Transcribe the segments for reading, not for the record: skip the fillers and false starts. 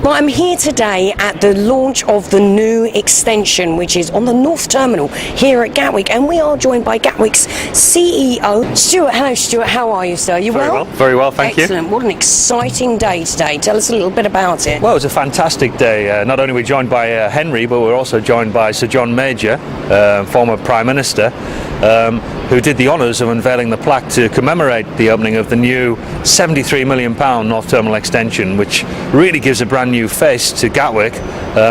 Well, I'm here today at the launch of the new extension, which is on the North Terminal here at Gatwick, and we are joined by Gatwick's CEO, Stewart. Hello, Stewart. How are you, sir? You well? Very well, thank you. Excellent. What an exciting day today. Tell us a little bit about it. Well, it was a fantastic day. Not only were we joined by Henry, but we're also joined by Sir John Major, former Prime Minister, who did the honours of unveiling the plaque to commemorate the opening of the new £73 million North Terminal extension, which really gives a brand new face to Gatwick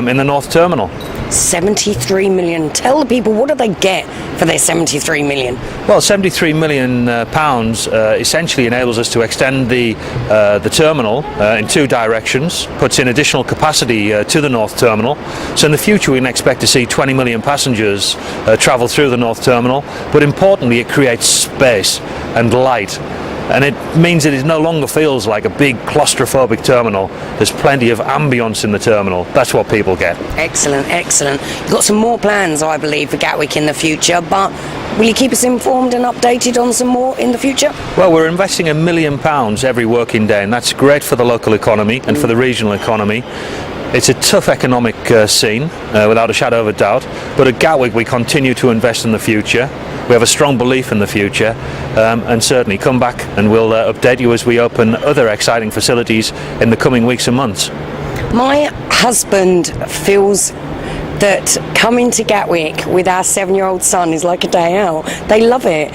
in the North Terminal. 73 million. Tell the people, what do they get for their 73 million? Well, 73 million pounds essentially enables us to extend the terminal in two directions, puts in additional capacity to the North Terminal. So in the future we can expect to see 20 million passengers travel through the North Terminal, but importantly it creates space and light. And it means that it no longer feels like a big claustrophobic terminal. There's plenty of ambience in the terminal. That's what people get. Excellent, excellent. You've got some more plans, I believe, for Gatwick in the future, but will you keep us informed and updated on some more in the future? Well, we're investing £1 million every working day, and that's great for the local economy and for the regional economy. It's a tough economic scene, without a shadow of a doubt, but at Gatwick we continue to invest in the future. We have a strong belief in the future, and certainly come back and we'll update you as we open other exciting facilities in the coming weeks and months. My husband feels that coming to Gatwick with our 7-year-old son is like a day out. They love it.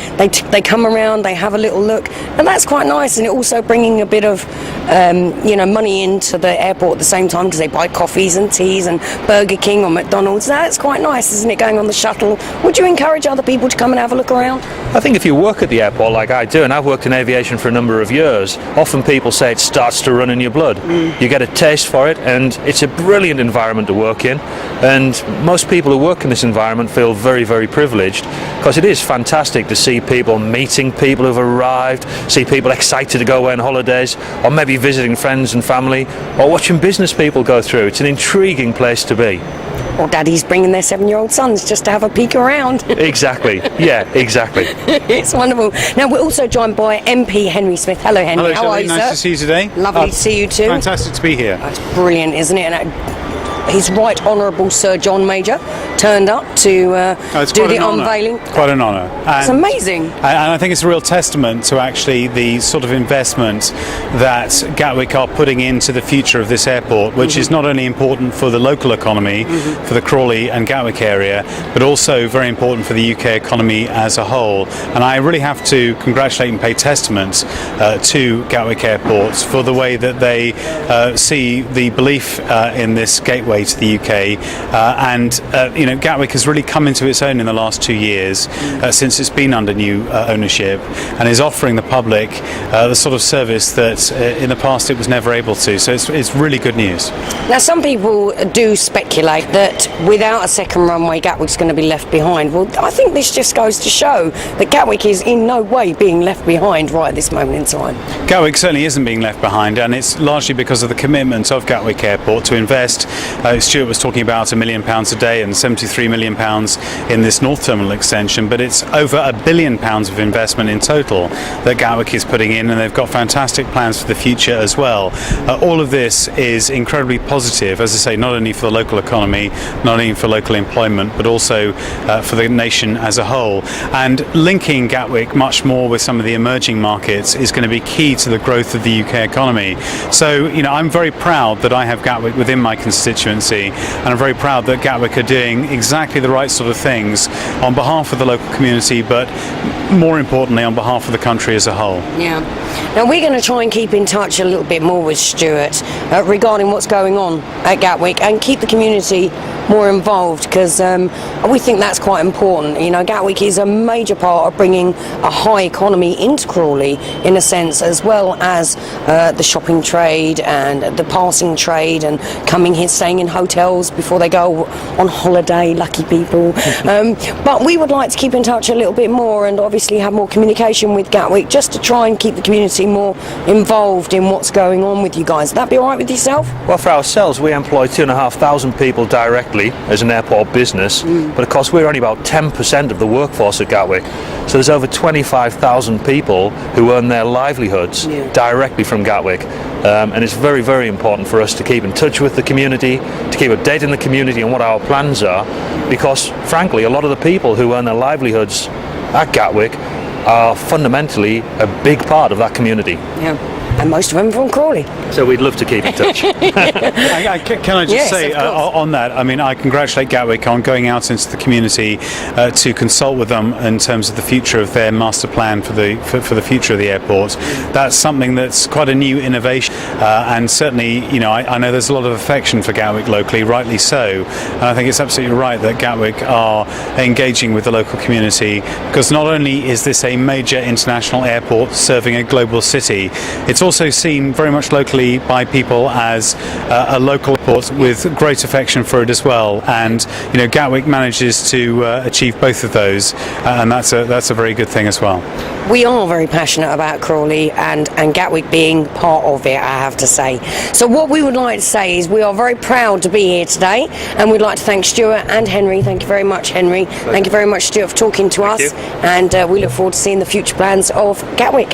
They come around, they have a little look, and that's quite nice. And it also bringing a bit of money into the airport at the same time, because they buy coffees and teas and Burger King or McDonald's. That's quite nice, isn't it, going on the shuttle? Would you encourage other people to come and have a look around? I think if you work at the airport like I do, and I've worked in aviation for a number of years, often people say it starts to run in your blood. You get a taste for it, and it's a brilliant environment to work in, and most people who work in this environment feel very, very privileged, because it is fantastic to see people meeting people who've arrived, see people excited to go away on holidays, or maybe visiting friends and family, or watching business people go through. It's an intriguing place to be. Or daddies bringing their 7-year-old sons just to have a peek around. Exactly, yeah, exactly. It's wonderful. Now we're also joined by MP Henry Smith. Hello, Henry. Hello, Shelley. Nice to see you today. Lovely to see you too. Fantastic to be here. That's brilliant, isn't it? And His Right Honourable Sir John Major turned up to do the unveiling. Quite an honour. It's amazing. And I think it's a real testament to actually the sort of investment that Gatwick are putting into the future of this airport, which is not only important for the local economy, for the Crawley and Gatwick area, but also very important for the UK economy as a whole. And I really have to congratulate and pay testament to Gatwick Airports for the way that they see the belief in this gateway to the UK, Gatwick has really come into its own in the last 2 years since it's been under new ownership, and is offering the public the sort of service that in the past it was never able to. So it's really good news. Now, some people do speculate that without a second runway, Gatwick's going to be left behind. Well, I think this just goes to show that Gatwick is in no way being left behind right at this moment in time. Gatwick certainly isn't being left behind, and it's largely because of the commitment of Gatwick Airport to invest. Stuart was talking about £1 million a day and £73 million in this North Terminal extension, but it's over £1 billion of investment in total that Gatwick is putting in, and they've got fantastic plans for the future as well. All of this is incredibly positive, as I say, not only for the local economy, not only for local employment, but also for the nation as a whole. And linking Gatwick much more with some of the emerging markets is going to be key to the growth of the UK economy. So, I'm very proud that I have Gatwick within my constituency, and I'm very proud that Gatwick are doing exactly the right sort of things on behalf of the local community, but more importantly on behalf of the country as a whole. Yeah. Now we're going to try and keep in touch a little bit more with Stuart regarding what's going on at Gatwick, and keep the community more involved, because we think that's quite important. Gatwick is a major part of bringing a high economy into Crawley, in a sense, as well as the shopping trade and the passing trade, and coming here, staying in hotels before they go on holiday, lucky people. But we would like to keep in touch a little bit more, and obviously have more communication with Gatwick, just to try and keep the community more involved in what's going on with you guys. Would that be all right with yourself? Well, for ourselves, we employ 2,500 people directly as an airport business, but of course we're only about 10% of the workforce at Gatwick. So there's over 25,000 people who earn their livelihoods directly from Gatwick. and it's very, very important for us to keep in touch with the community, to keep updating the community on what our plans are, because frankly a lot of the people who earn their livelihoods at Gatwick are fundamentally a big part of that community. Yeah. And most of them from Crawley. So we'd love to keep in touch. Can I just Yes, say of course. on that, I mean, I congratulate Gatwick on going out into the community to consult with them in terms of the future of their master plan for the future of the airport. That's something that's quite a new innovation, and certainly, you know, I know there's a lot of affection for Gatwick locally, rightly so, and I think it's absolutely right that Gatwick are engaging with the local community, because not only is this a major international airport serving a global city, it's also seen very much locally by people as a local airport with great affection for it as well, and you know, Gatwick manages to achieve both of those, and that's a very good thing as well. We are very passionate about Crawley and Gatwick being part of it, I have to say. So what we would like to say is we are very proud to be here today, and we'd like to thank Stewart and Henry. Thank you very much, Henry. Thank you very much, Stewart, for talking to us, and we look forward to seeing the future plans of Gatwick.